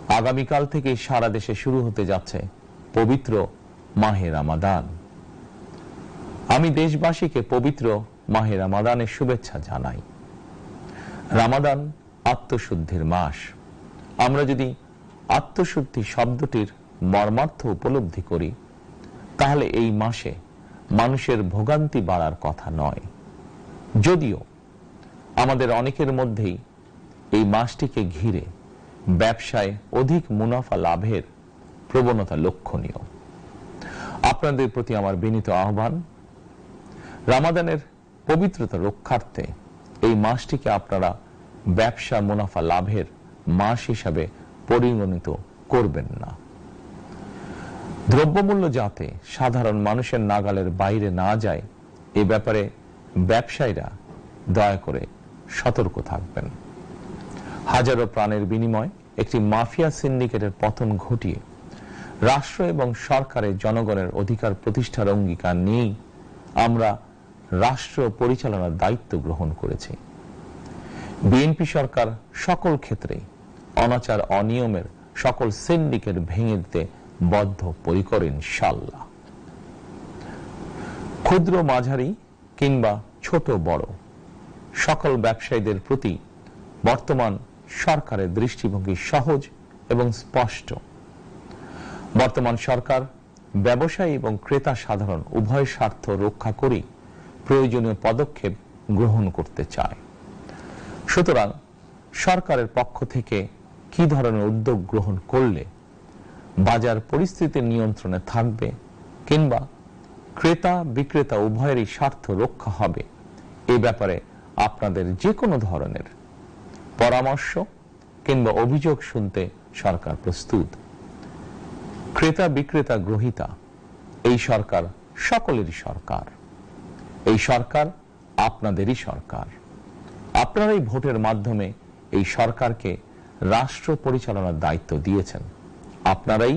আগামীকাল থেকে সারা দেশে শুরু হতে যাচ্ছে পবিত্র মাহে রমাদান। আমি দেশবাসীকে পবিত্র মাহে রমাদানের শুভেচ্ছা জানাই। রমাদান আত্মশুদ্ধির মাস। আমরা যদি আত্মশুদ্ধি শব্দটির মর্মার্থ উপলব্ধি করি, তাহলে এই মাসে মানুষের ভোগান্তি বাড়ার কথা নয়। যদিও আমাদের অনেকের মধ্যেই এই মাসটিকে ঘিরে ব্যবসায় অধিক মুনাফা লাভের প্রবণতা লক্ষণীয়। আপনাদের প্রতি আমার বিনীত আহ্বান, রমাদানের পবিত্রতা রক্ষার্থে এই মাসটিকে আপনারা ব্যবসা মুনাফা লাভের মাস হিসাবে পরিগণিত করবেন না। দ্রব্যমূল্য যাতে সাধারণ মানুষের নাগালের বাইরে না যায়, এ ব্যাপারে ব্যবসায়ীরা দয়া করে সতর্ক থাকবেন। হাজারো প্রাণের বিনিময় একটি মাফিয়া সিন্ডিকেটের পতন ঘটিয়ে রাষ্ট্র এবং সরকারের জনগণের অধিকার প্রতিষ্ঠার অঙ্গীকার নিয়েই আমরা রাষ্ট্র পরিচালনার দায়িত্ব গ্রহণ করেছি। বিএনপি সরকার সকল ক্ষেত্রে অনাচার অনিয়মের সকল সিন্ডিকেট ভেঙে দিতে বদ্ধপরিকর ইনশাআল্লাহ। ক্ষুদ্র মাঝারি কিংবা ছোট বড় সকল ব্যবসায়ীদের প্রতি বর্তমান সরকারের দৃষ্টিভঙ্গি সহজ এবং স্পষ্ট। বর্তমান সরকার ব্যবসায়ী এবং ক্রেতা সাধারণ উভয় স্বার্থ রক্ষা করে প্রয়োজনীয় পদক্ষেপ গ্রহণ করতে চায়। সুতরাং সরকারের পক্ষ থেকে কি ধরনের উদ্যোগ গ্রহণ করলে বাজার পরিস্থিতি নিয়ন্ত্রণে থাকবে কিংবা ক্রেতা বিক্রেতা উভয়েরই স্বার্থ রক্ষা হবে, এ ব্যাপারে আপনাদের যে কোনো ধরনের পরামর্শ কিংবা অভিযোগ শুনতে সরকার প্রস্তুত। ক্রেতা বিক্রেতা গ্রহীতা এই সরকার সকলেরই সরকার। এই সরকার আপনাদেরই সরকার। আপনারাই ভোটের মাধ্যমে এই সরকারকে রাষ্ট্র পরিচালনার দায়িত্ব দিয়েছেন। আপনারাই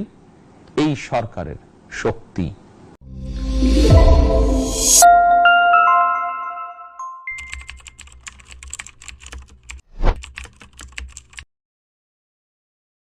এই সরকারের শক্তি।